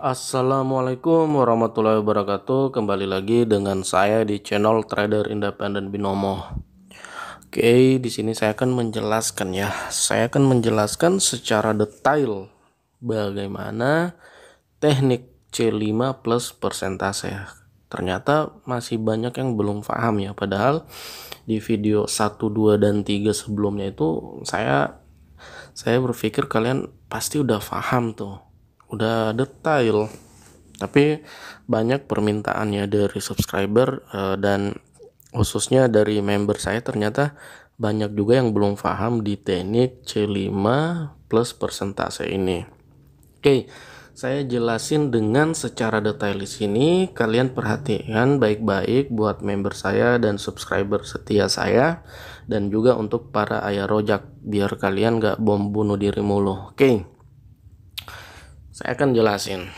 Assalamualaikum warahmatullahi wabarakatuh. Kembali lagi dengan saya di channel Trader Independen Binomo. Oke, di sini saya akan menjelaskan ya. Saya akan menjelaskan secara detail bagaimana teknik C5 plus persentase. Ternyata masih banyak yang belum paham ya. Padahal di video 1, 2, dan 3 sebelumnya itu saya berpikir kalian pasti udah paham tuh. Udah detail, tapi banyak permintaannya dari subscriber dan khususnya dari member saya. Ternyata banyak juga yang belum paham di teknik C5 plus persentase ini. Oke, saya jelasin dengan secara detail di sini. Kalian perhatikan baik-baik buat member saya dan subscriber setia saya, dan juga untuk para ayah rojak biar kalian gak bom bunuh diri mulu. Oke, saya akan jelasin.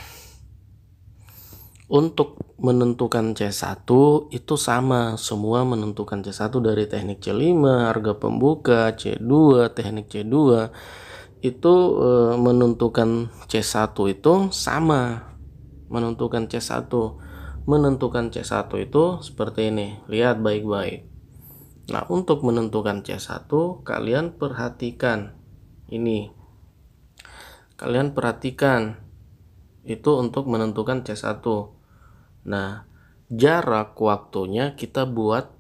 Untuk menentukan C1 itu sama, semua menentukan C1 dari teknik C5, harga pembuka, C2, teknik C2 itu menentukan C1 itu sama. Menentukan C1 itu seperti ini, lihat baik-baik. Nah, untuk menentukan C1 kalian perhatikan ini. Kalian perhatikan itu untuk menentukan C1. Nah, jarak waktunya kita buat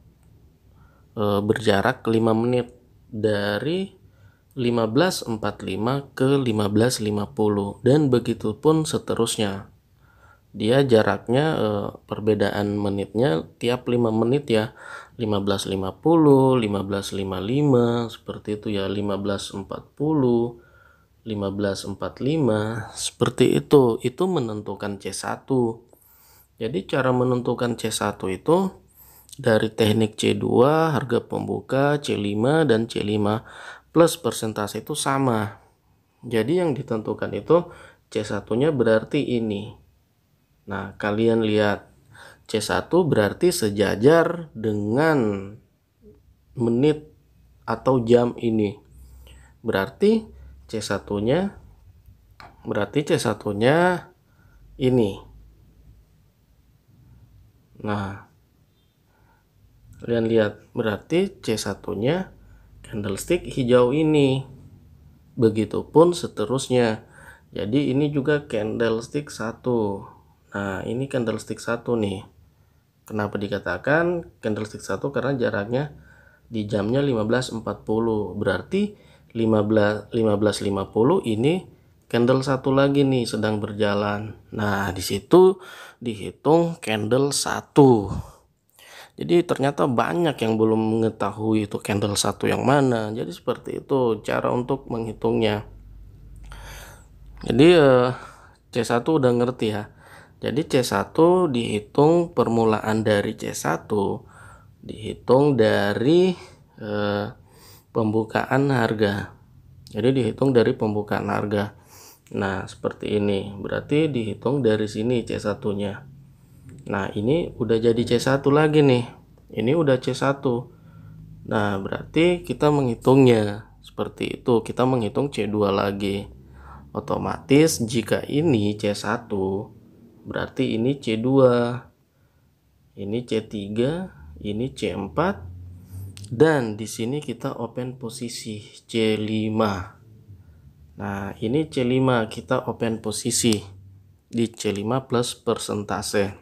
berjarak 5 menit dari 15.45 ke 15.50 dan begitu pun seterusnya. Dia jaraknya perbedaan menitnya tiap 5 menit ya. 15.50, 15.55 seperti itu ya, 15.40, 15.45 seperti itu. Itu menentukan C1. Jadi cara menentukan C1 itu dari teknik C2, harga pembuka, C5, dan C5 plus persentase itu sama. Jadi yang ditentukan itu C1-nya berarti ini. Nah, kalian lihat C1 berarti sejajar dengan menit atau jam ini. Berarti C1-nya ini. Nah, kalian lihat berarti C1-nya candlestick hijau ini. Begitupun seterusnya. Jadi ini juga candlestick 1. Nah, ini candlestick 1 nih. Kenapa dikatakan candlestick 1? Karena jaraknya di jamnya 15.40. Berarti 15.50 ini candle 1 lagi nih sedang berjalan. Nah, di situ dihitung candle 1. Jadi ternyata banyak yang belum mengetahui itu candle 1 yang mana. Jadi seperti itu cara untuk menghitungnya. Jadi C1 udah ngerti ya. Jadi C1 dihitung permulaan dari C1 dihitung dari pembukaan harga. Jadi dihitung dari pembukaan harga. Nah, seperti ini. Berarti dihitung dari sini C1-nya. Nah, ini udah jadi C1 lagi nih. Ini udah C1. Nah, berarti kita menghitungnya seperti itu. Kita menghitung C2 lagi. Otomatis jika ini C1, berarti ini C2. Ini C3, ini C4. Dan di sini kita open posisi C5. Nah, ini C5 kita open posisi di C5 plus persentase.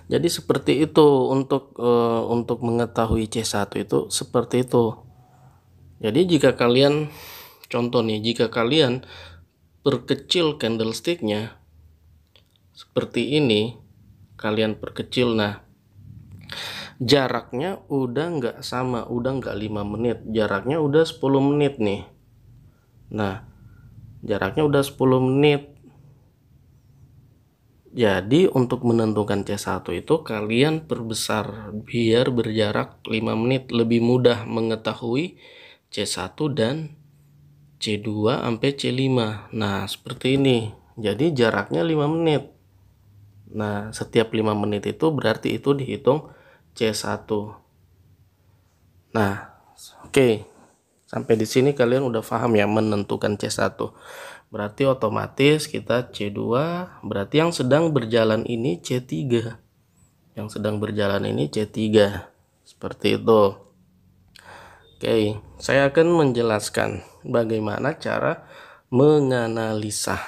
Jadi seperti itu untuk mengetahui C1 itu seperti itu. Jadi jika kalian contoh nih, jika kalian perkecil candlesticknya seperti ini, kalian perkecil, nah jaraknya udah nggak sama, udah nggak 5 menit, jaraknya udah 10 menit nih. Nah, jaraknya udah 10 menit. Jadi untuk menentukan C1 itu kalian perbesar biar berjarak 5 menit, lebih mudah mengetahui C1 dan C2 sampai C5. Nah, seperti ini. Jadi jaraknya 5 menit. Nah, setiap 5 menit itu berarti itu dihitung C1. Nah, oke. Sampai di sini kalian udah paham ya menentukan C1. Berarti otomatis kita C2, berarti yang sedang berjalan ini C3. Yang sedang berjalan ini C3. Seperti itu. Oke, saya akan menjelaskan bagaimana cara menganalisa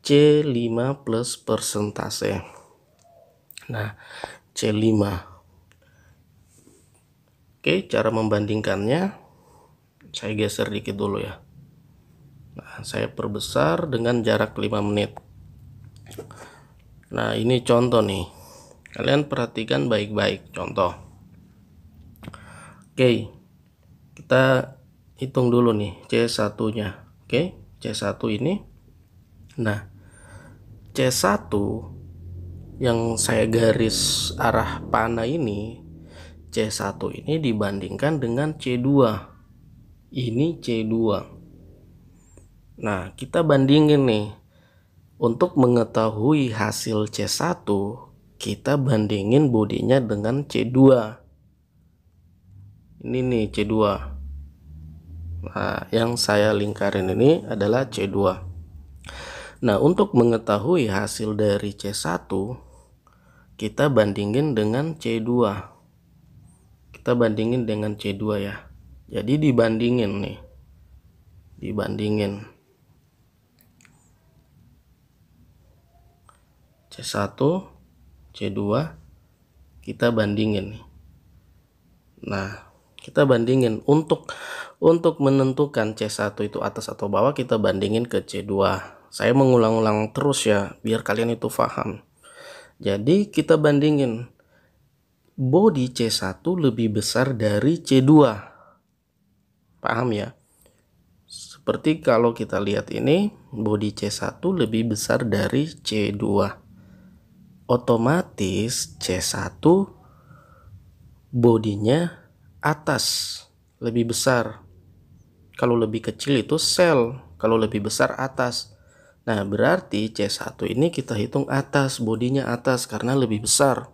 C5 plus persentase. Nah, C5. Oke, cara membandingkannya saya geser dikit dulu ya. Nah, saya perbesar dengan jarak 5 menit. Nah, ini contoh nih. Kalian perhatikan baik-baik contoh. Oke, kita hitung dulu nih C1-nya. Oke, C1 ini. Nah, C1 yang saya garis arah panah ini, C1 ini dibandingkan dengan C2. Ini C2. Nah, kita bandingin nih. Untuk mengetahui hasil C1, kita bandingin bodinya dengan C2. Ini nih C2. Nah, yang saya lingkarin ini adalah C2. Nah, untuk mengetahui hasil dari C1, kita bandingin dengan C2. Kita bandingin dengan C2 ya. Jadi dibandingin nih. Dibandingin. C1, C2, kita bandingin nih. Nah, kita bandingin untuk menentukan C1 itu atas atau bawah, kita bandingin ke C2. Saya mengulang-ulang terus ya, biar kalian itu paham. Jadi kita bandingin. Bodi C1 lebih besar dari C2. Paham ya? Seperti kalau kita lihat ini, bodi C1 lebih besar dari C2. Otomatis C1 bodinya atas, lebih besar. Kalau lebih kecil itu sel, kalau lebih besar atas. Nah, berarti C1 ini kita hitung atas, bodinya atas karena lebih besar.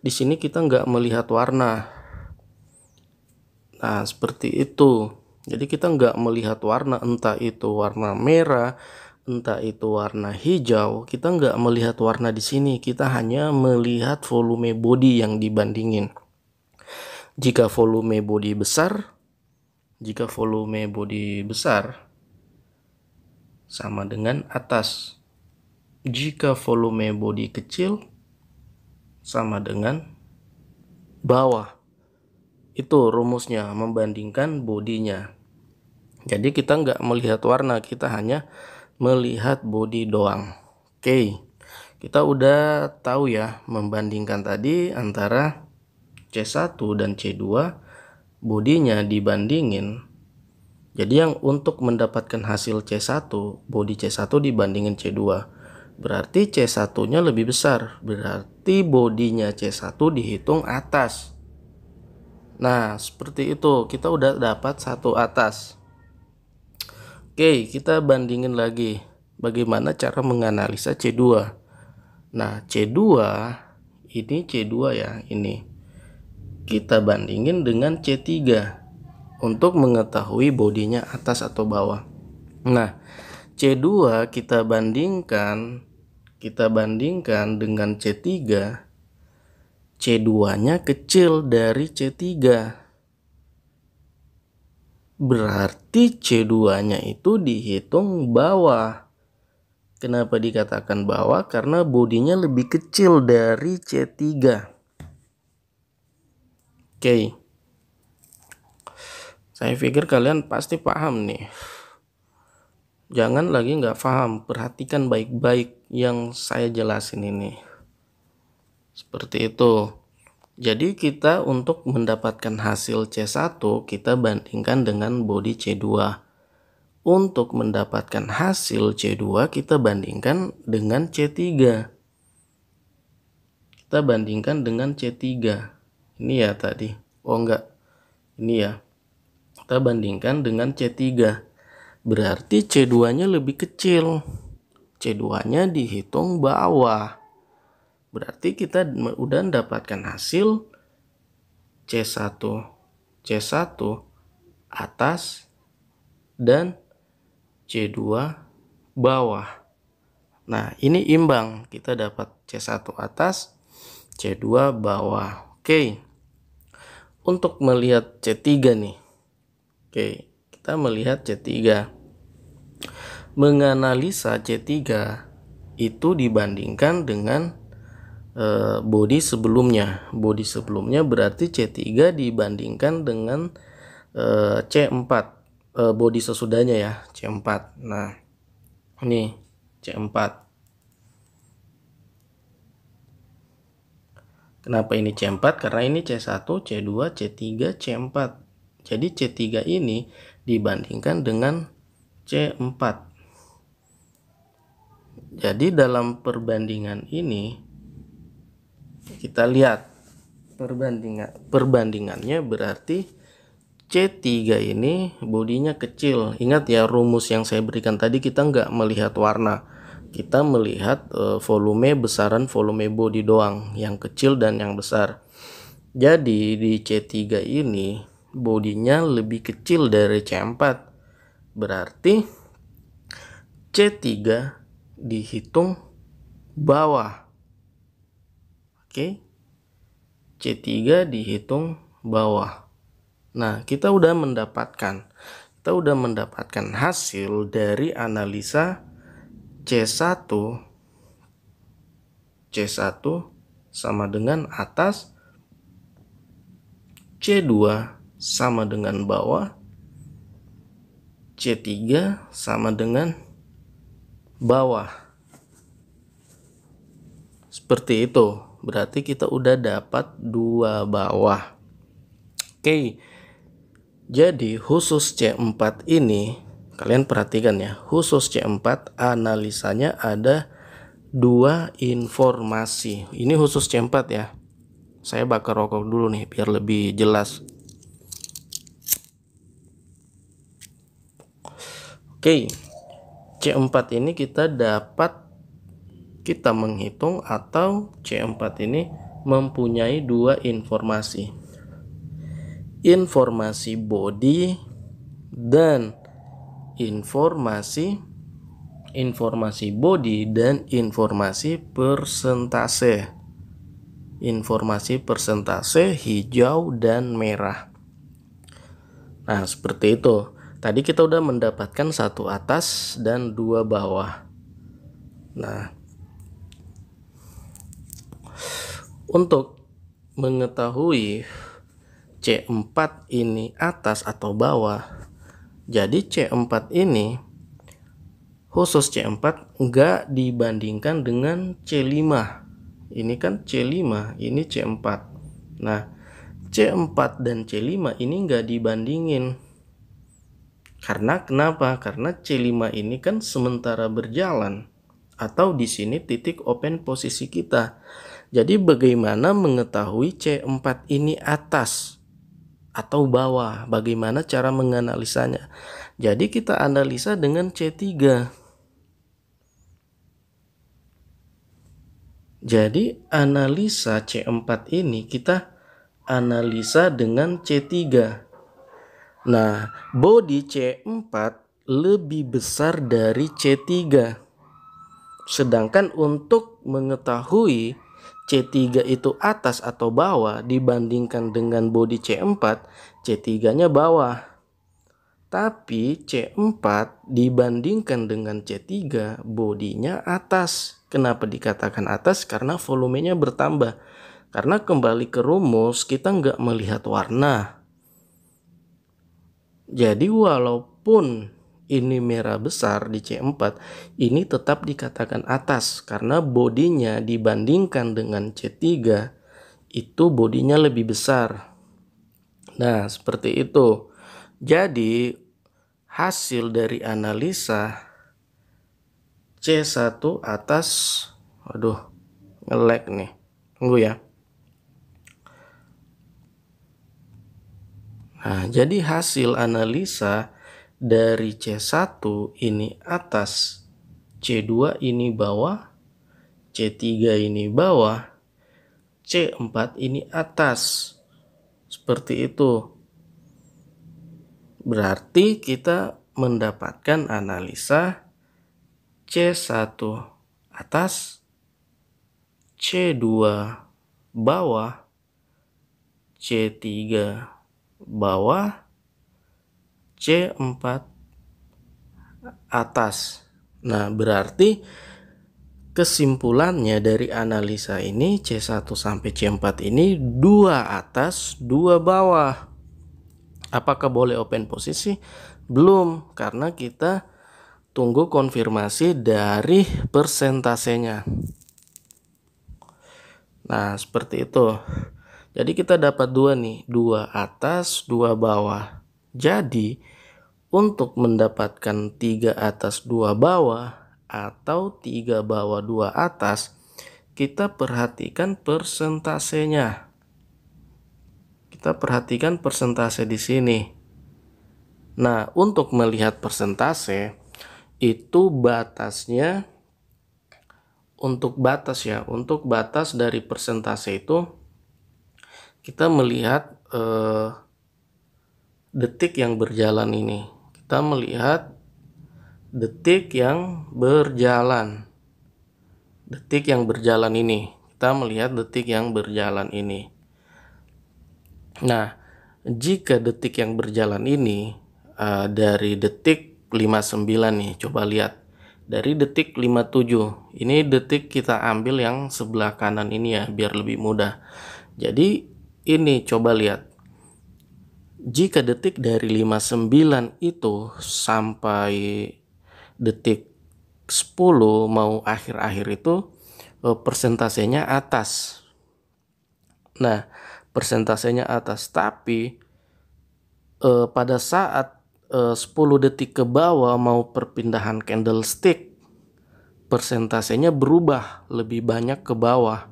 Di sini kita nggak melihat warna. Nah, seperti itu. Jadi kita nggak melihat warna, entah itu warna merah, entah itu warna hijau. Kita nggak melihat warna di sini. Kita hanya melihat volume bodi yang dibandingin. Jika volume bodi besar, sama dengan atas. Jika volume bodi kecil, sama dengan bawah. Itu rumusnya, membandingkan bodinya. Jadi kita nggak melihat warna, kita hanya melihat bodi doang. Oke, kita udah tahu ya membandingkan tadi antara C1 dan C2, bodinya dibandingin. Jadi yang untuk mendapatkan hasil C1, bodi C1 dibandingin C2. Berarti C1-nya lebih besar. Berarti bodinya C1 dihitung atas. Nah, seperti itu. Kita udah dapat satu atas. Oke, kita bandingin lagi. Bagaimana cara menganalisa C2. Nah, C2, ini C2 ya, ini. Kita bandingin dengan C3. Untuk mengetahui bodinya atas atau bawah. Nah, C2 kita bandingkan dengan C3, C2-nya kecil dari C3. Berarti C2-nya itu dihitung bawah. Kenapa dikatakan bawah? Karena bodinya lebih kecil dari C3. Oke. Saya pikir kalian pasti paham nih. Jangan lagi nggak paham, perhatikan baik-baik yang saya jelasin ini. Seperti itu. Jadi kita untuk mendapatkan hasil C1, kita bandingkan dengan bodi C2. Untuk mendapatkan hasil C2, kita bandingkan dengan C3. Kita bandingkan dengan C3. Ini ya tadi. Oh enggak. Ini ya. Kita bandingkan dengan C3. Berarti C2-nya lebih kecil. C2-nya dihitung bawah. Berarti kita udah mendapatkan hasil C1. C1 atas dan C2 bawah. Nah, ini imbang. Kita dapat C1 atas, C2 bawah. Oke. Untuk melihat C3 nih. Oke, kita melihat C3. Menganalisa C3 itu dibandingkan dengan body sebelumnya. Body sebelumnya berarti C3 dibandingkan dengan C4. Body sesudahnya ya, C4. Nah, ini C4. Kenapa ini C4? Karena ini C1, C2, C3, C4. Jadi C3 ini dibandingkan dengan C4. Jadi dalam perbandingan ini kita lihat perbandingannya berarti C3 ini bodinya kecil. Ingat ya rumus yang saya berikan tadi, kita nggak melihat warna. Kita melihat volume, besaran volume body doang, yang kecil dan yang besar. Jadi di C3 ini bodinya lebih kecil dari C4. Berarti C3 dihitung bawah. Oke. C3 dihitung bawah. Nah, kita udah mendapatkan hasil dari analisa C1 sama dengan atas, C2 sama dengan bawah, C3 sama dengan bawah. Seperti itu. Berarti kita udah dapat 2 bawah. Oke. Jadi khusus C4 ini, kalian perhatikan ya, khusus C4 analisanya ada 2 informasi. Ini khusus C4 ya. Saya bakar rokok dulu nih biar lebih jelas. Oke. C4 ini kita menghitung atau C4 ini mempunyai 2 informasi. Informasi body dan informasi body dan informasi persentase. Informasi persentase hijau dan merah. Nah, seperti itu. Tadi kita udah mendapatkan 1 atas dan 2 bawah. Nah, untuk mengetahui C4 ini atas atau bawah, jadi C4 ini khusus C4 enggak dibandingkan dengan C5. Ini kan C5, ini C4. Nah, C4 dan C5 ini enggak dibandingin. Karena kenapa? Karena C5 ini kan sementara berjalan, atau di sini titik open posisi kita. Jadi bagaimana mengetahui C4 ini atas atau bawah? Bagaimana cara menganalisanya? Jadi kita analisa dengan C3. Jadi analisa C4 ini kita analisa dengan C3. Nah, body C4 lebih besar dari C3. Sedangkan untuk mengetahui C3 itu atas atau bawah dibandingkan dengan body C4, C3-nya bawah. Tapi C4 dibandingkan dengan C3, bodinya atas. Kenapa dikatakan atas? Karena volumenya bertambah. Karena kembali ke rumus, kita nggak melihat warna. Jadi walaupun ini merah besar di C4, ini tetap dikatakan atas karena bodinya dibandingkan dengan C3 itu bodinya lebih besar. Nah, seperti itu. Jadi hasil dari analisa C1 atas, waduh, nge-lag nih. Tunggu ya. Nah, jadi hasil analisa dari C1 ini atas, C2 ini bawah, C3 ini bawah, C4 ini atas. Seperti itu. Berarti kita mendapatkan analisa C1 atas, C2 bawah, C3 bawah, C4 atas. Nah, berarti kesimpulannya dari analisa ini C1 sampai C4 ini 2 atas, 2 bawah. Apakah boleh open posisi? Belum, karena kita tunggu konfirmasi dari persentasenya. Nah, seperti itu. Jadi kita dapat 2 nih, 2 atas, 2 bawah. Jadi untuk mendapatkan 3 atas 2 bawah atau 3 bawah 2 atas, kita perhatikan persentasenya. Kita perhatikan persentase di sini. Nah, untuk melihat persentase itu batasnya, untuk batas dari persentase itu kita melihat detik yang berjalan ini. Kita melihat detik yang berjalan. Detik yang berjalan ini. Kita melihat detik yang berjalan ini. Nah, jika detik yang berjalan ini dari detik 59 nih, coba lihat. Dari detik 57. Ini detik kita ambil yang sebelah kanan ini ya, biar lebih mudah. Jadi ini coba lihat. Jika detik dari 59 itu sampai detik 10 mau akhir-akhir itu persentasenya atas. Nah, persentasenya atas, tapi pada saat 10 detik ke bawah mau perpindahan candlestick, persentasenya berubah lebih banyak ke bawah.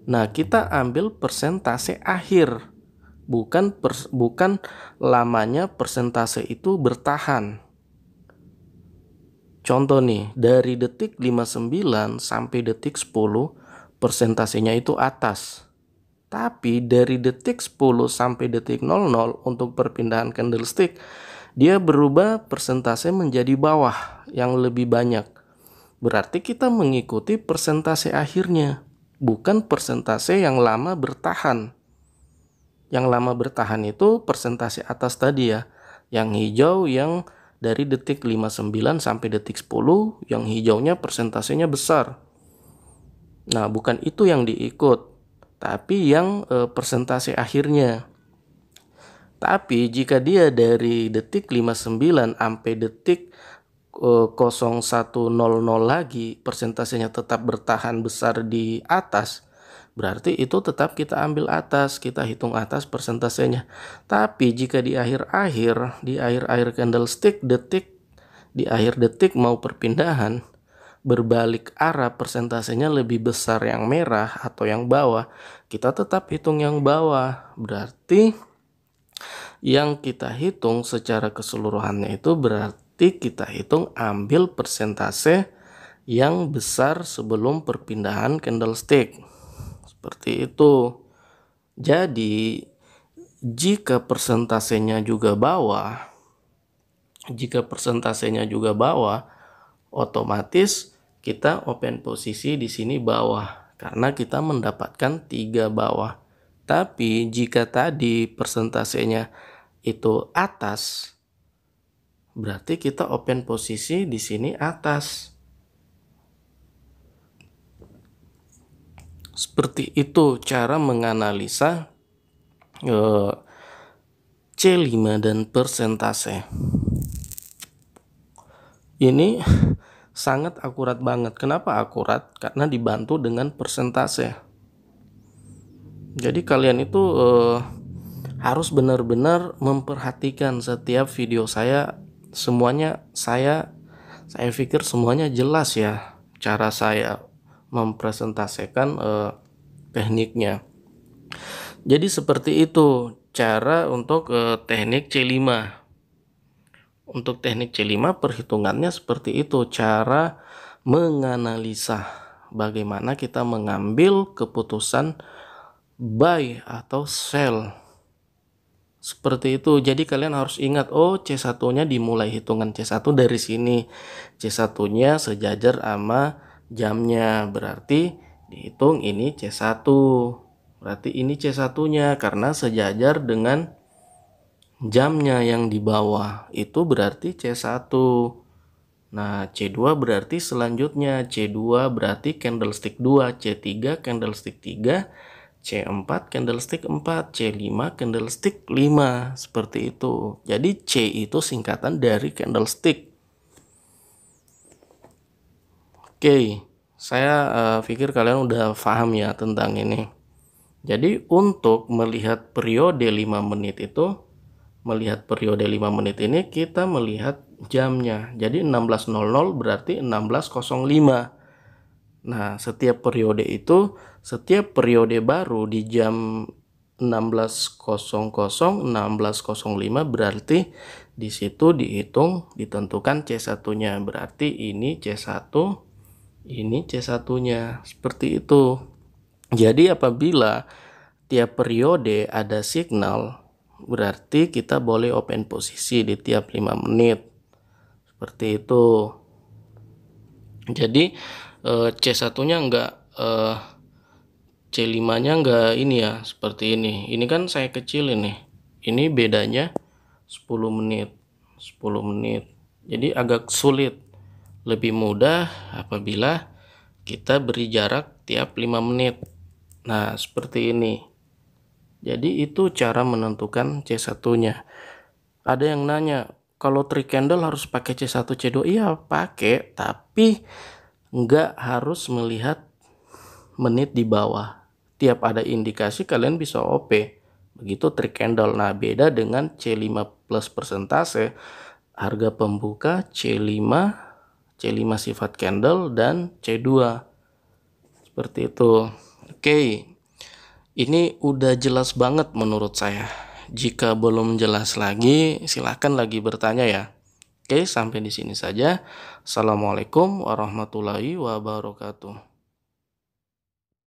Nah, kita ambil persentase akhir, bukan lamanya persentase itu bertahan. Contoh nih, dari detik 59 sampai detik 10 persentasenya itu atas. Tapi dari detik 10 sampai detik 00 untuk perpindahan candlestick, dia berubah persentase menjadi bawah yang lebih banyak. Berarti kita mengikuti persentase akhirnya, bukan persentase yang lama bertahan. Yang lama bertahan itu persentase atas tadi ya. Yang hijau yang dari detik 59 sampai detik 10, yang hijaunya persentasenya besar. Nah, bukan itu yang diikut, tapi yang persentase akhirnya. Tapi jika dia dari detik 59 sampai detik 0100 lagi persentasenya tetap bertahan besar di atas, berarti itu tetap kita ambil atas, kita hitung atas persentasenya. Tapi jika di akhir-akhir candlestick di akhir detik mau perpindahan berbalik arah, persentasenya lebih besar yang merah atau yang bawah, kita tetap hitung yang bawah. Berarti yang kita hitung secara keseluruhannya itu berarti kita hitung ambil persentase yang besar sebelum perpindahan candlestick. Seperti itu. Jadi jika persentasenya juga bawah, otomatis kita open posisi di sini bawah karena kita mendapatkan 3 bawah. Tapi jika tadi persentasenya itu atas, berarti kita open posisi di sini atas. Seperti itu cara menganalisa C5 dan persentase. Ini sangat akurat banget. Kenapa akurat? Karena dibantu dengan persentase. Jadi kalian itu harus benar-benar memperhatikan setiap video saya. Semuanya saya pikir semuanya jelas ya, cara saya mempresentasikan tekniknya. Jadi seperti itu cara untuk teknik C5. Untuk teknik C5 perhitungannya seperti itu, cara menganalisa bagaimana kita mengambil keputusan buy atau sell. Seperti itu. Jadi kalian harus ingat, oh C1-nya dimulai hitungan C1 dari sini. C1-nya sejajar sama jamnya. Berarti dihitung ini C1. Berarti ini C1-nya karena sejajar dengan jamnya yang di bawah. Itu berarti C1. Nah, C2 berarti selanjutnya. C2 berarti candlestick 2, C3 candlestick 3, C4 candlestick 4, C5 candlestick 5. Seperti itu. Jadi C itu singkatan dari candlestick. Oke, saya pikir kalian udah paham ya tentang ini. Jadi untuk melihat periode 5 menit itu, melihat periode 5 menit ini kita melihat jamnya. Jadi 16.00 berarti 16.05. Nah, setiap periode itu, setiap periode baru di jam 16.00, 16.05 berarti di situ dihitung, ditentukan C1-nya. Berarti ini C1, ini C1-nya. Seperti itu. Jadi apabila tiap periode ada signal, berarti kita boleh open posisi di tiap 5 menit. Seperti itu. Jadi C1-nya enggak C5-nya enggak ini ya, seperti ini. Ini kan saya kecil ini. Ini bedanya 10 menit. 10 menit. Jadi agak sulit. Lebih mudah apabila kita beri jarak tiap 5 menit. Nah, seperti ini. Jadi itu cara menentukan C1-nya. Ada yang nanya, kalau three candle harus pakai C1, C2? Iya, pakai, tapi nggak harus melihat menit di bawah. Tiap ada indikasi kalian bisa OP. Begitu three candle. Nah, beda dengan C5 plus persentase, harga pembuka C5, C5 sifat candle, dan C2. Seperti itu. Oke. Ini udah jelas banget menurut saya. Jika belum jelas lagi, silahkan lagi bertanya ya. Oke, sampai di sini saja. Assalamualaikum warahmatullahi wabarakatuh.